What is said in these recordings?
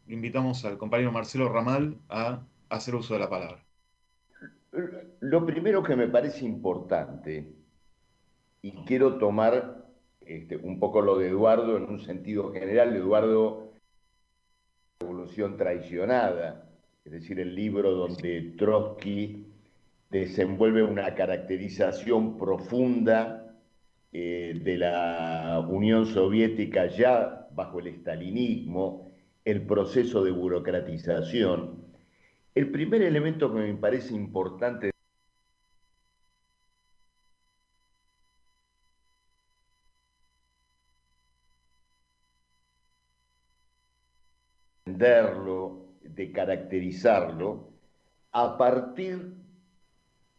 invitamos al compañero Marcelo Ramal a hacer uso de la palabra. Lo primero que me parece importante, y quiero tomar un poco lo de Eduardo en un sentido general, Eduardo, Revolución Traicionada, es decir, el libro donde Trotsky desenvuelve una caracterización profunda de la Unión Soviética ya bajo el estalinismo, el proceso de burocratización. El primer elemento que me parece importante entenderlo, de caracterizarlo, a partir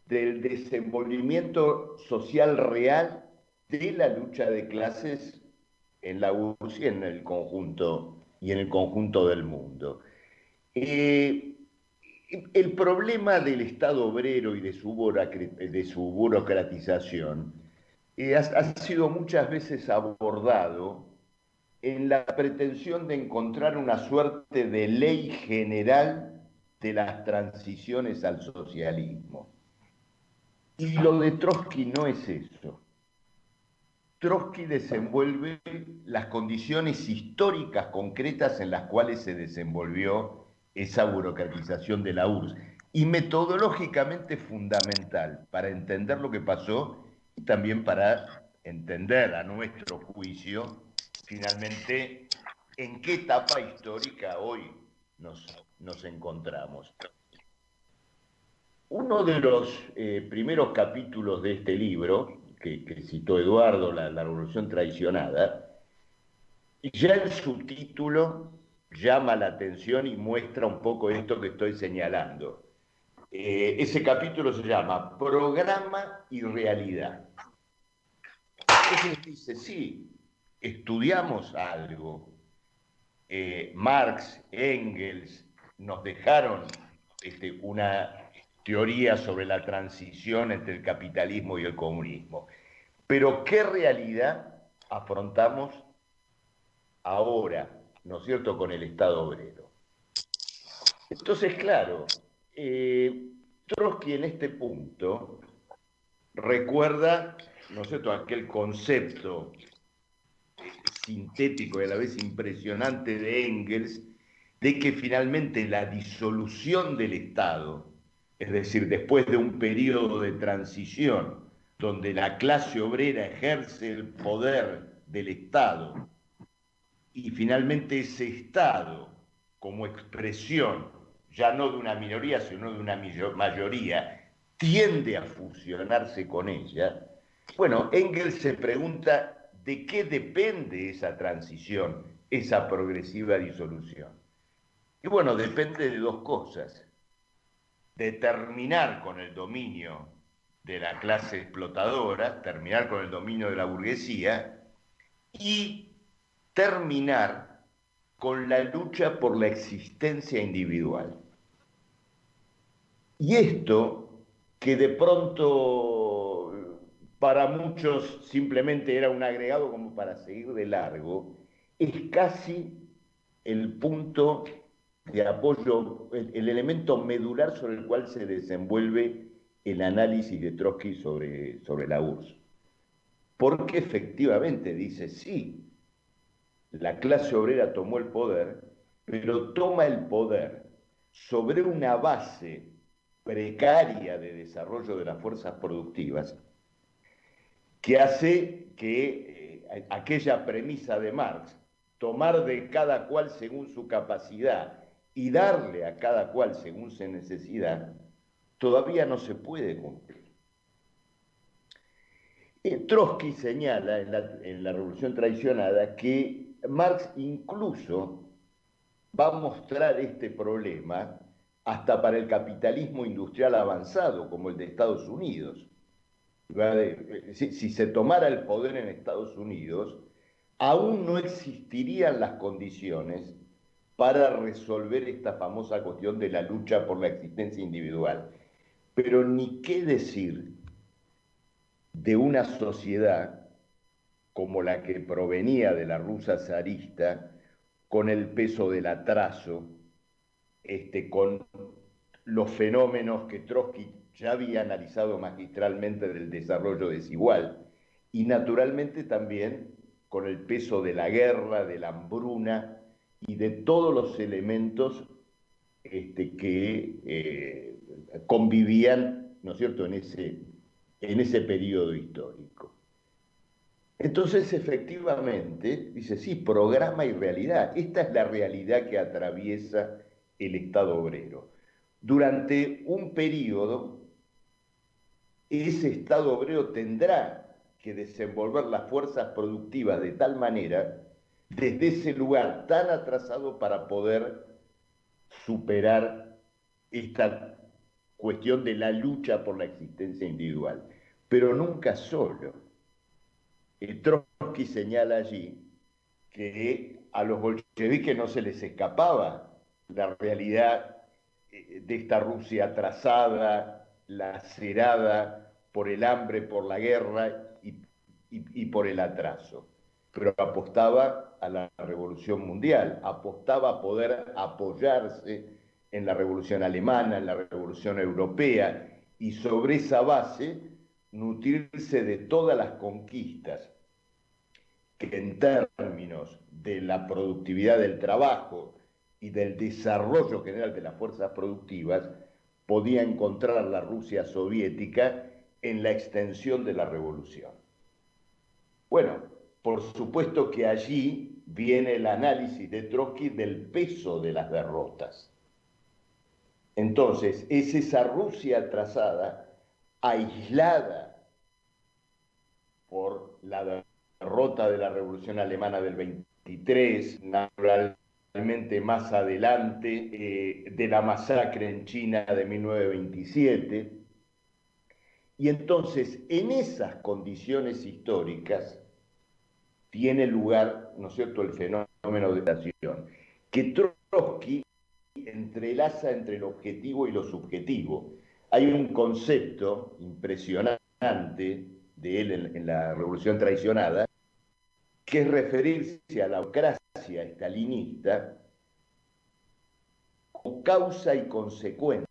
del desenvolvimiento social real de la lucha de clases en la URSS y en el conjunto del mundo. Eh, el problema del Estado obrero y de su burocratización ha sido muchas veces abordado en la pretensión de encontrar una suerte de ley general de las transiciones al socialismo. Y lo de Trotsky no es eso. Trotsky desenvuelve las condiciones históricas concretas en las cuales se desenvolvió esa burocratización de la URSS y metodológicamente fundamental para entender lo que pasó y también para entender a nuestro juicio finalmente en qué etapa histórica hoy nos encontramos. Uno de los primeros capítulos de este libro, que citó Eduardo, la Revolución Traicionada, ya en su título llama la atención y muestra un poco esto que estoy señalando. Ese capítulo se llama Programa y Realidad. Entonces dice, sí, estudiamos algo. Marx, Engels nos dejaron una teoría sobre la transición entre el capitalismo y el comunismo. Pero ¿qué realidad afrontamos ahora, ¿no es cierto?, con el Estado obrero? Entonces, claro, Trotsky en este punto recuerda, ¿no es cierto?, aquel concepto sintético y a la vez impresionante de Engels, de que finalmente la disolución del Estado, es decir, después de un periodo de transición donde la clase obrera ejerce el poder del Estado y finalmente ese Estado, como expresión ya no de una minoría, sino de una mayoría, tiende a fusionarse con ella, bueno, Engels se pregunta de qué depende esa transición, esa progresiva disolución. Y bueno, depende de dos cosas. De terminar con el dominio de la clase explotadora, terminar con el dominio de la burguesía y terminar con la lucha por la existencia individual. Y esto, que de pronto para muchos simplemente era un agregado como para seguir de largo, es casi el punto de apoyo, el elemento medular sobre el cual se desenvuelve el análisis de Trotsky sobre la URSS. Porque efectivamente dice, sí, la clase obrera tomó el poder, pero toma el poder sobre una base precaria de desarrollo de las fuerzas productivas que hace que aquella premisa de Marx, tomar de cada cual según su capacidad y darle a cada cual según su necesidad, todavía no se puede cumplir. Trotsky señala en la Revolución Traicionada que Marx incluso va a mostrar este problema hasta para el capitalismo industrial avanzado, como el de Estados Unidos. Si se tomara el poder en Estados Unidos, aún no existirían las condiciones para resolver esta famosa cuestión de la lucha por la existencia individual. Pero ni qué decir de una sociedad como la que provenía de la Rusia zarista con el peso del atraso, con los fenómenos que Trotsky ya había analizado magistralmente del desarrollo desigual, y naturalmente también con el peso de la guerra, de la hambruna y de todos los elementos que convivían, ¿no es cierto?, en ese periodo histórico. Entonces, efectivamente, dice, sí, programa y realidad. Esta es la realidad que atraviesa el Estado obrero. Durante un periodo, ese Estado obrero tendrá que desenvolver las fuerzas productivas de tal manera, desde ese lugar tan atrasado, para poder superar esta cuestión de la lucha por la existencia individual. Pero nunca solo. Trotsky señala allí que a los bolcheviques no se les escapaba la realidad de esta Rusia atrasada, lacerada por el hambre, por la guerra y por el atraso. Pero apostaba a la revolución mundial, apostaba a poder apoyarse en la revolución alemana, en la revolución europea, y sobre esa base nutrirse de todas las conquistas que en términos de la productividad del trabajo y del desarrollo general de las fuerzas productivas podía encontrar la Rusia soviética en la extensión de la revolución. Bueno, por supuesto que allí viene el análisis de Trotsky del peso de las derrotas. Entonces, es esa Rusia atrasada, aislada por la derrota de la Revolución Alemana del 23, naturalmente más adelante de la masacre en China de 1927. Y entonces, en esas condiciones históricas, tiene lugar, ¿no es cierto?, el fenómeno de la acción, que Trotsky entrelaza entre el objetivo y lo subjetivo. Hay un concepto impresionante de él en la Revolución Traicionada, que es referirse a la autocracia estalinista como causa y consecuencia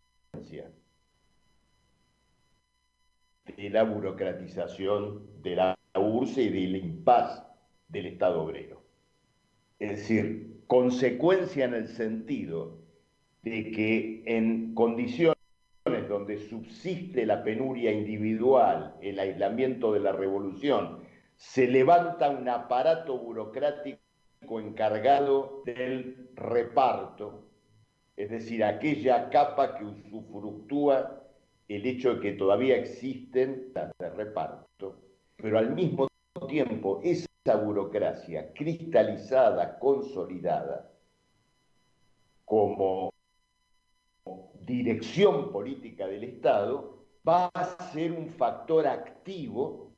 de la burocratización de la URSS y del impas del Estado obrero. Es decir, consecuencia en el sentido de que en condiciones donde subsiste la penuria individual, el aislamiento de la revolución, se levanta un aparato burocrático encargado del reparto, es decir, aquella capa que usufructúa el hecho de que todavía existen las de reparto, pero al mismo tiempo esa burocracia cristalizada, consolidada, como dirección política del Estado, va a ser un factor activo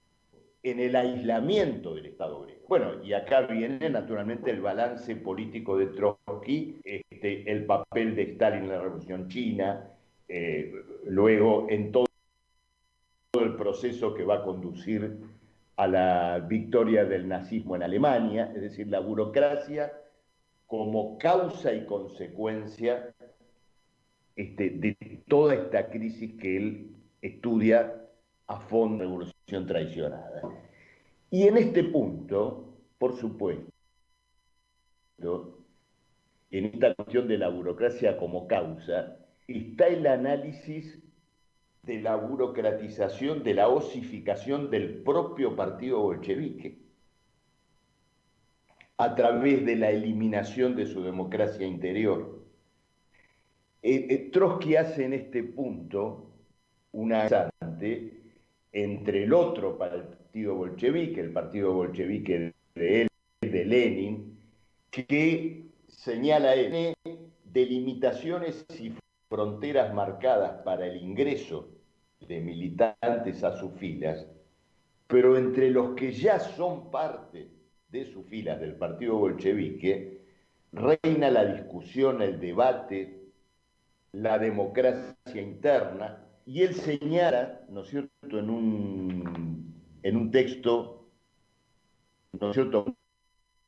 en el aislamiento del Estado obrero. Bueno, y acá viene naturalmente el balance político de Trotsky, el papel de Stalin en la Revolución China, luego en todo el proceso que va a conducir a la victoria del nazismo en Alemania, es decir, la burocracia como causa y consecuencia de toda esta crisis que él estudia a fondo, revolución traicionada. Y en este punto, por supuesto, en esta cuestión de la burocracia como causa, está el análisis de la burocratización, de la osificación del propio partido bolchevique, a través de la eliminación de su democracia interior. Trotsky hace en este punto una interesante entre el otro partido bolchevique, el partido bolchevique de él, de Lenin, que señala él delimitaciones y fronteras marcadas para el ingreso de militantes a sus filas, pero entre los que ya son parte de sus filas del partido bolchevique, reina la discusión, el debate, la democracia interna, y él señala, ¿no es cierto?, en un texto, ¿no es cierto?,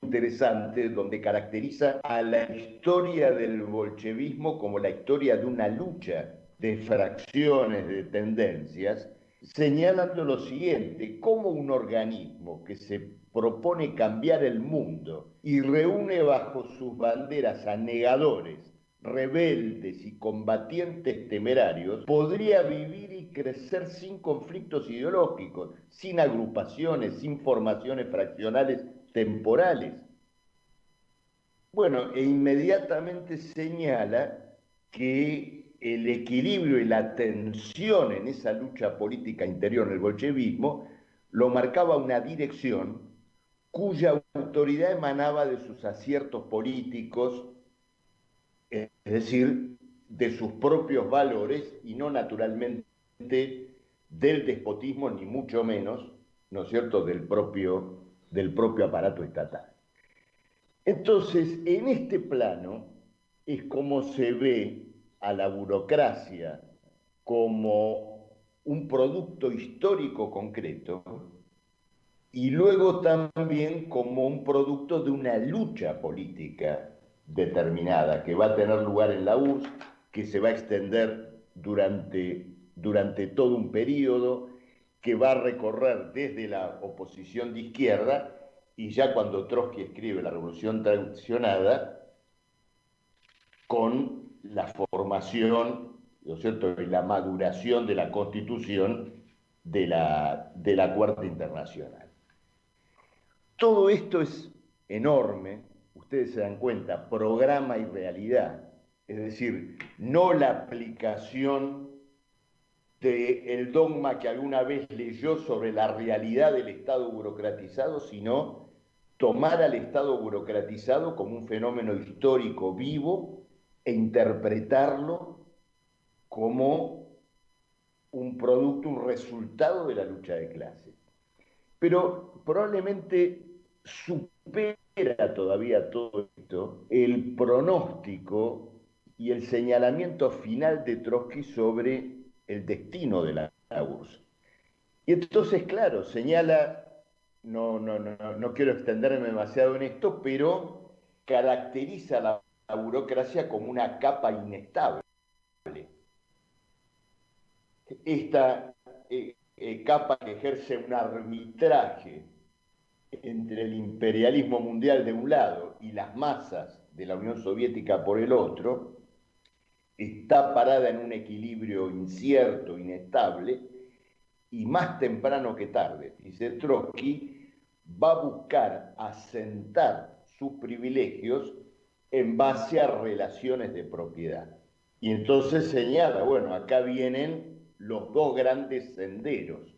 interesante donde caracteriza a la historia del bolchevismo como la historia de una lucha de fracciones, de tendencias, señalando lo siguiente: como un organismo que se propone cambiar el mundo y reúne bajo sus banderas a negadores, rebeldes y combatientes temerarios, podría vivir y crecer sin conflictos ideológicos, sin agrupaciones, sin formaciones fraccionales temporales. Bueno, e inmediatamente señala que el equilibrio y la tensión en esa lucha política interior en el bolchevismo lo marcaba una dirección cuya autoridad emanaba de sus aciertos políticos, es decir, de sus propios valores y no naturalmente del despotismo, ni mucho menos, ¿no es cierto?, del propio aparato estatal. Entonces, en este plano es como se ve a la burocracia como un producto histórico concreto y luego también como un producto de una lucha política determinada que va a tener lugar en la URSS, que se va a extender durante todo un periodo, que va a recorrer desde la oposición de izquierda y ya cuando Trotsky escribe La Revolución Traicionada, con la formación, ¿no es cierto?, y la maduración de la Constitución de la Cuarta Internacional. Todo esto es enorme, ustedes se dan cuenta, programa y realidad, es decir, no la aplicación del dogma que alguna vez leyó sobre la realidad del Estado burocratizado, sino tomar al Estado burocratizado como un fenómeno histórico vivo e interpretarlo como un producto, un resultado de la lucha de clases. Pero probablemente supera todavía todo esto el pronóstico y el señalamiento final de Trotsky sobre el destino de la URSS. Y entonces, claro, señala, no quiero extenderme demasiado en esto, pero caracteriza la burocracia como una capa inestable. Esta capa que ejerce un arbitraje entre el imperialismo mundial de un lado y las masas de la Unión Soviética por el otro, está parada en un equilibrio incierto, inestable, y más temprano que tarde, dice Trotsky, va a buscar asentar sus privilegios en base a relaciones de propiedad. Y entonces señala, bueno, acá vienen los dos grandes senderos.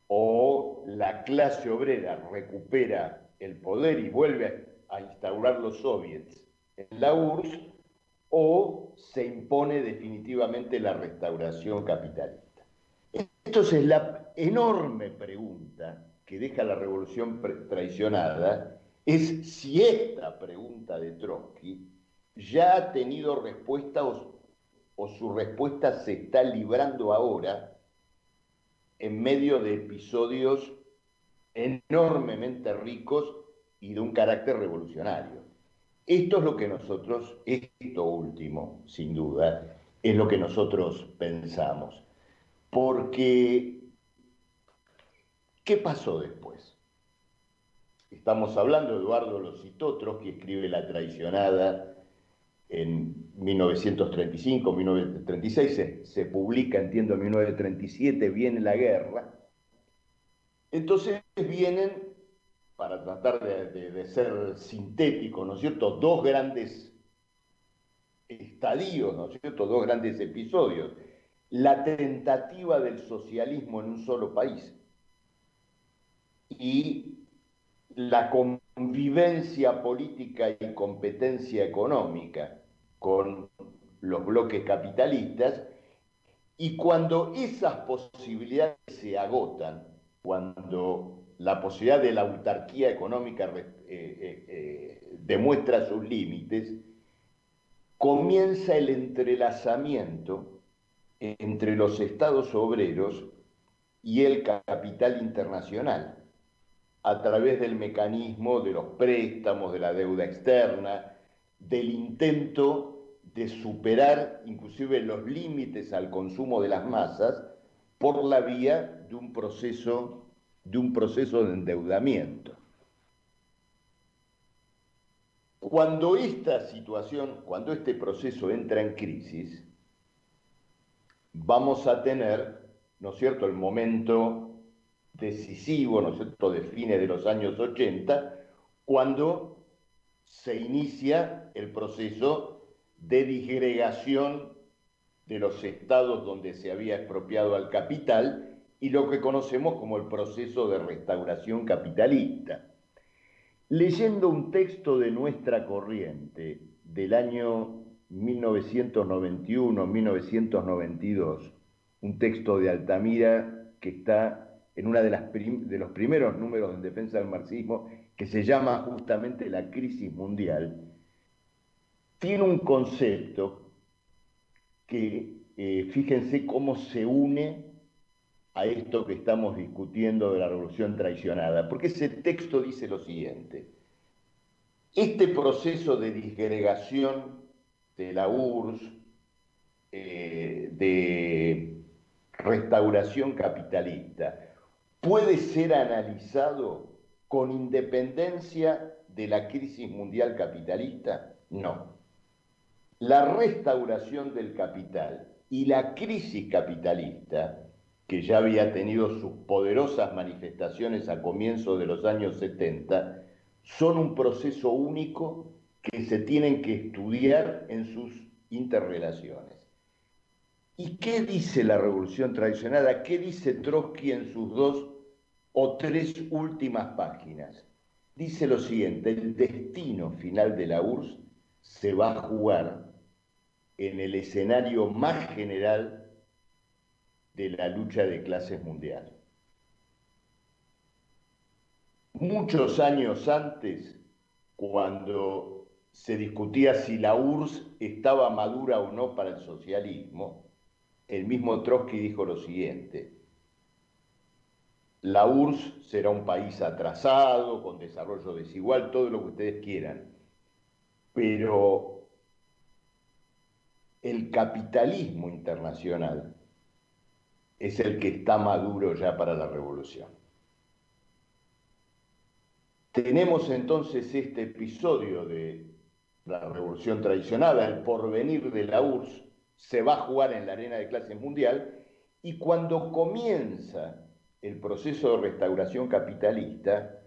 O la clase obrera recupera el poder y vuelve a instaurar los soviets en la URSS, o se impone definitivamente la restauración capitalista. Entonces, la enorme pregunta que deja la revolución traicionada es si esta pregunta de Trotsky ya ha tenido respuesta o su respuesta se está librando ahora en medio de episodios enormemente ricos y de un carácter revolucionario. Esto es lo que nosotros, esto último, sin duda, es lo que nosotros pensamos. Porque, ¿qué pasó después? Estamos hablando, Eduardo lo citó, Trotsky escribe La Traicionada en 1935, 1936, se publica, entiendo, en 1937, viene la guerra. Entonces vienen, para tratar de ser sintético, ¿no es cierto?, dos grandes estadios, ¿no es cierto?, dos grandes episodios. La tentativa del socialismo en un solo país y la convivencia política y competencia económica con los bloques capitalistas, y cuando esas posibilidades se agotan, cuando la posibilidad de la autarquía económica demuestra sus límites, comienza el entrelazamiento entre los estados obreros y el capital internacional. a través del mecanismo de los préstamos, de la deuda externa, del intento de superar inclusive los límites al consumo de las masas por la vía de un proceso de endeudamiento. Cuando esta situación, cuando este proceso entra en crisis, vamos a tener, ¿no es cierto?, el momento decisivo, ¿no es cierto?, de fines de los años 80, cuando se inicia el proceso de disgregación de los estados donde se había expropiado al capital y lo que conocemos como el proceso de restauración capitalista. Leyendo un texto de Nuestra Corriente del año 1991-1992, un texto de Altamira que está en uno de los primeros números en defensa del marxismo, que se llama justamente La crisis mundial, tiene un concepto que, fíjense cómo se une a esto que estamos discutiendo de la revolución traicionada, porque ese texto dice lo siguiente: este proceso de disgregación de la URSS, de restauración capitalista, puede ser analizado con independencia de la crisis mundial capitalista. No. La restauración del capital y la crisis capitalista, que ya había tenido sus poderosas manifestaciones a comienzos de los años 70, son un proceso único que se tienen que estudiar en sus interrelaciones. ¿Y qué dice la revolución traicionada? ¿Qué dice Trotsky en sus 2 o 3 últimas páginas? Dice lo siguiente: el destino final de la URSS se va a jugar en el escenario más general de la lucha de clases mundial. Muchos años antes, cuando se discutía si la URSS estaba madura o no para el socialismo, el mismo Trotsky dijo lo siguiente: la URSS será un país atrasado, con desarrollo desigual, todo lo que ustedes quieran, pero el capitalismo internacional es el que está maduro ya para la revolución. Tenemos entonces este episodio de la revolución traicionada, el porvenir de la URSS se va a jugar en la arena de clases mundial, y cuando comienza el proceso de restauración capitalista,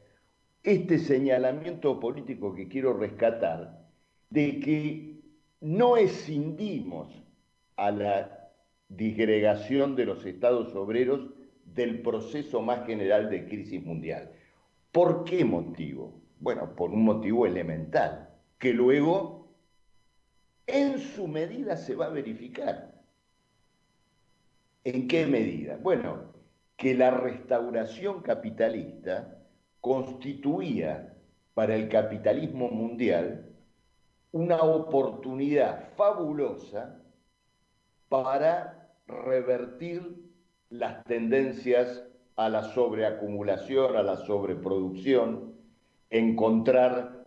este señalamiento político que quiero rescatar, de que no escindimos a la disgregación de los estados obreros del proceso más general de crisis mundial. ¿Por qué motivo? Bueno, por un motivo elemental, que luego en su medida se va a verificar. ¿En qué medida? Bueno, que la restauración capitalista constituía para el capitalismo mundial una oportunidad fabulosa para revertir las tendencias a la sobreacumulación, a la sobreproducción, encontrar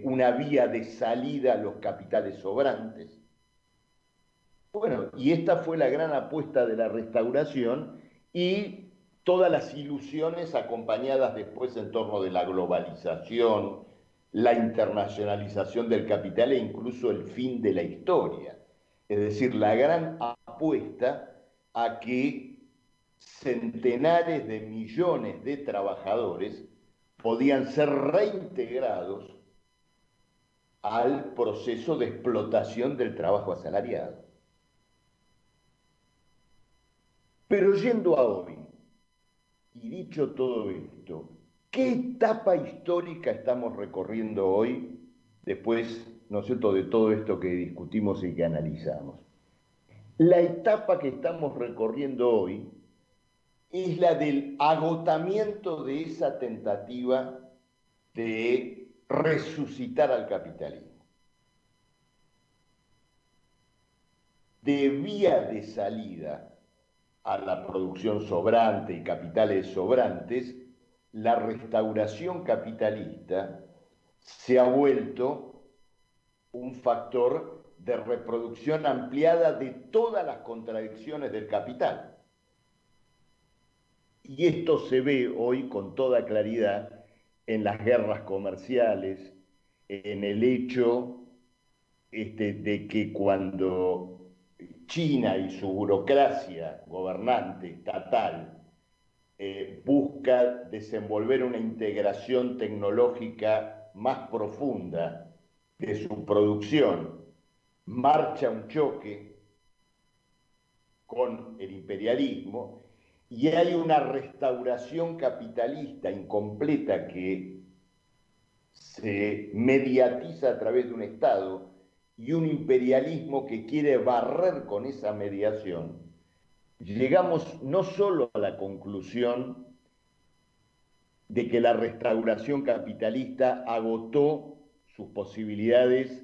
una vía de salida a los capitales sobrantes. Bueno, y esta fue la gran apuesta de la restauración y todas las ilusiones acompañadas después en torno de la globalización, la internacionalización del capital e incluso el fin de la historia. Es decir, la gran apuesta a que centenares de millones de trabajadores podían ser reintegrados al proceso de explotación del trabajo asalariado. Pero yendo a hoy, y dicho todo esto, ¿qué etapa histórica estamos recorriendo hoy después, ¿no es cierto?, de todo esto que discutimos y que analizamos? La etapa que estamos recorriendo hoy es la del agotamiento de esa tentativa de resucitar al capitalismo. De vía de salida a la producción sobrante y capitales sobrantes, la restauración capitalista se ha vuelto un factor de reproducción ampliada de todas las contradicciones del capital. Y esto se ve hoy con toda claridad en las guerras comerciales, en el hecho de que cuando China y su burocracia gobernante estatal busca desenvolver una integración tecnológica más profunda de su producción, marcha un choque con el imperialismo y hay una restauración capitalista incompleta que se mediatiza a través de un Estado y un imperialismo que quiere barrer con esa mediación. Llegamos no solo a la conclusión de que la restauración capitalista agotó sus posibilidades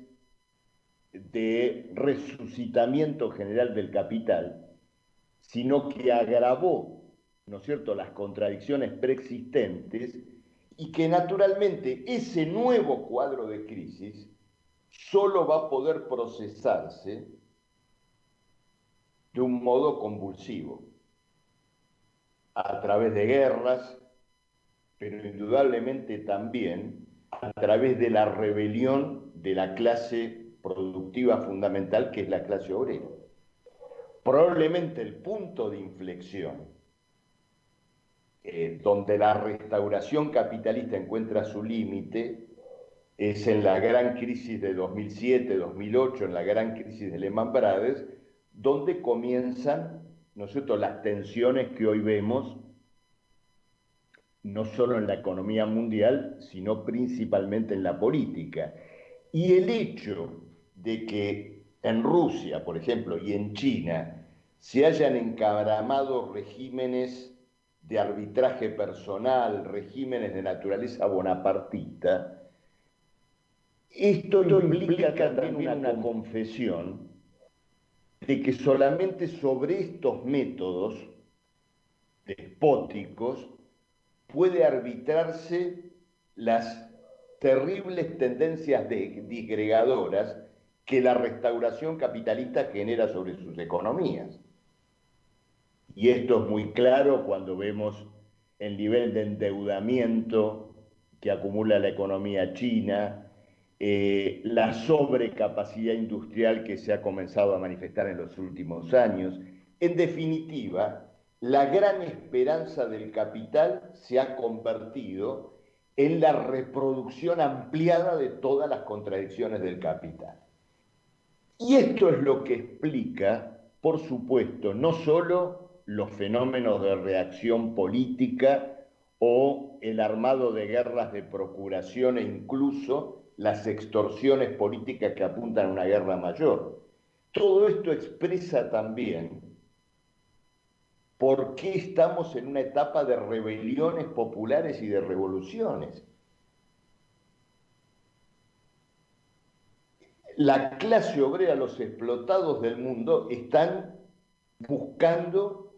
de resucitamiento general del capital, sino que agravó, ¿no es cierto?, las contradicciones preexistentes y que naturalmente ese nuevo cuadro de crisis solo va a poder procesarse de un modo convulsivo, a través de guerras, pero indudablemente también a través de la rebelión de la clase productiva fundamental que es la clase obrera. Probablemente el punto de inflexión donde la restauración capitalista encuentra su límite es en la gran crisis de 2007-2008, en la gran crisis de Lehman Brothers, donde comienzan, ¿no es cierto?, las tensiones que hoy vemos no solo en la economía mundial, sino principalmente en la política. Y el hecho de que en Rusia, por ejemplo, y en China, se hayan encaramado regímenes de arbitraje personal, regímenes de naturaleza bonapartista, esto implica también una confesión de que solamente sobre estos métodos despóticos puede arbitrarse las terribles tendencias disgregadoras que la restauración capitalista genera sobre sus economías. Y esto es muy claro cuando vemos el nivel de endeudamiento que acumula la economía china, la sobrecapacidad industrial que se ha comenzado a manifestar en los últimos años. En definitiva, la gran esperanza del capital se ha convertido en la reproducción ampliada de todas las contradicciones del capital. Y esto es lo que explica, por supuesto, no solo los fenómenos de reacción política o el armado de guerras de procuración e incluso las extorsiones políticas que apuntan a una guerra mayor. Todo esto expresa también por qué estamos en una etapa de rebeliones populares y de revoluciones. La clase obrera, los explotados del mundo, están buscando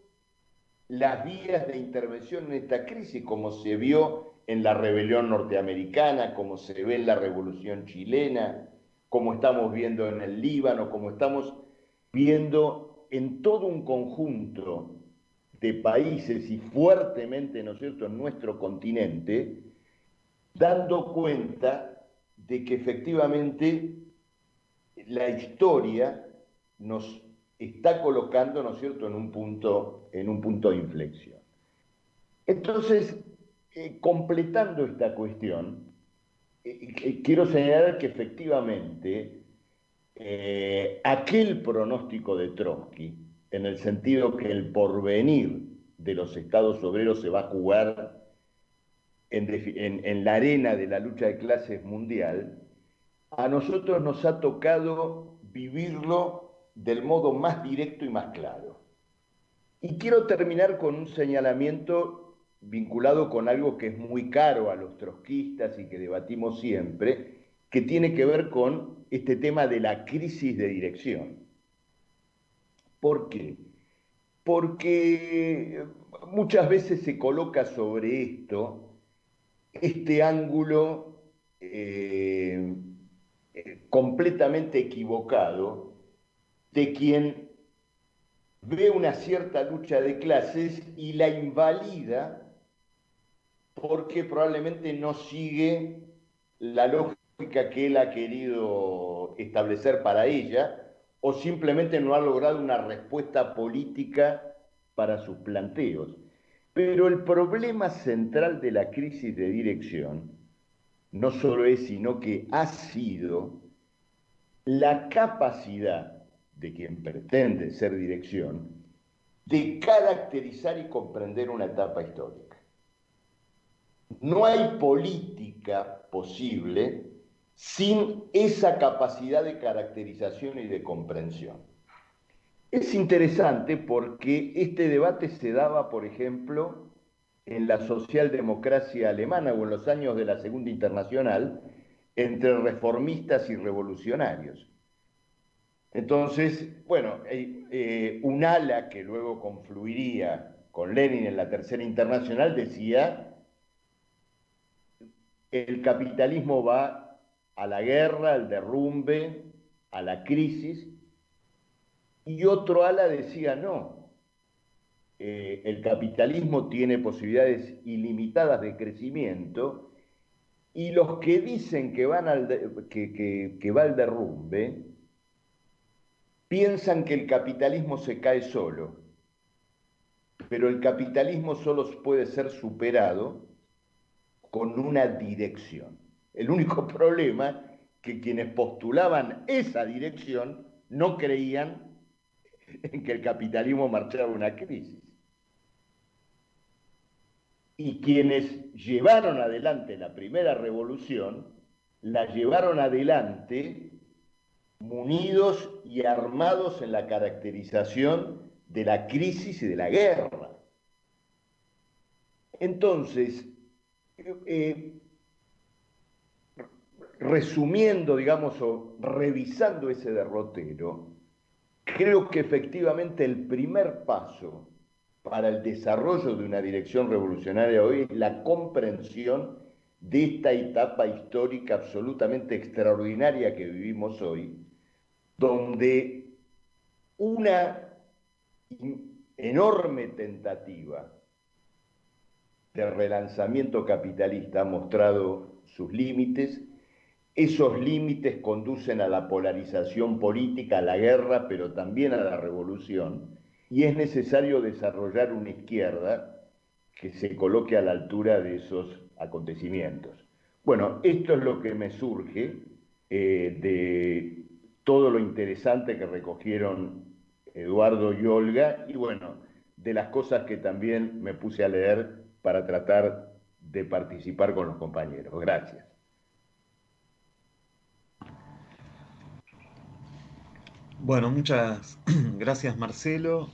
las vías de intervención en esta crisis, como se vio en la rebelión norteamericana, como se ve en la revolución chilena, como estamos viendo en el Líbano, como estamos viendo en todo un conjunto de países y fuertemente, ¿no es cierto?, en nuestro continente, dando cuenta de que efectivamente la historia nos está colocando, ¿no es cierto?, en un punto de inflexión. Entonces, completando esta cuestión, quiero señalar que efectivamente aquel pronóstico de Trotsky, en el sentido que el porvenir de los estados obreros se va a jugar en la arena de la lucha de clases mundial, a nosotros nos ha tocado vivirlo del modo más directo y más claro. Y quiero terminar con un señalamiento vinculado con algo que es muy caro a los trotskistas y que debatimos siempre, que tiene que ver con este tema de la crisis de dirección. ¿Por qué? Porque muchas veces se coloca sobre esto este ángulo completamente equivocado de quien ve una cierta lucha de clases y la invalida porque probablemente no sigue la lógica que él ha querido establecer para ella o simplemente no ha logrado una respuesta política para sus planteos. Pero el problema central de la crisis de dirección no solo es, sino que ha sido la capacidad de quien pretende ser dirección de caracterizar y comprender una etapa histórica. No hay política posible sin esa capacidad de caracterización y de comprensión. Es interesante porque este debate se daba, por ejemplo, en la socialdemocracia alemana o en los años de la Segunda Internacional, entre reformistas y revolucionarios. Entonces, bueno, un ala que luego confluiría con Lenin en la Tercera Internacional decía, el capitalismo va a la guerra, al derrumbe, a la crisis, y otro ala decía, no, el capitalismo tiene posibilidades ilimitadas de crecimiento, y los que dicen que, que va al derrumbe, piensan que el capitalismo se cae solo, pero el capitalismo solo puede ser superado con una dirección. El único problema que quienes postulaban esa dirección no creían en que el capitalismo marchaba a una crisis. Y quienes llevaron adelante la primera revolución, la llevaron adelante munidos y armados en la caracterización de la crisis y de la guerra. Entonces, resumiendo, digamos, o revisando ese derrotero, creo que efectivamente el primer paso para el desarrollo de una dirección revolucionaria hoy es la comprensión de esta etapa histórica absolutamente extraordinaria que vivimos hoy, donde una enorme tentativa de relanzamiento capitalista ha mostrado sus límites. Esos límites conducen a la polarización política, a la guerra, pero también a la revolución, y es necesario desarrollar una izquierda que se coloque a la altura de esos acontecimientos. Bueno, esto es lo que me surge de todo lo interesante que recogieron Eduardo y Olga, y bueno, de las cosas que también me puse a leer para tratar de participar con los compañeros. Gracias. Bueno, muchas gracias Marcelo.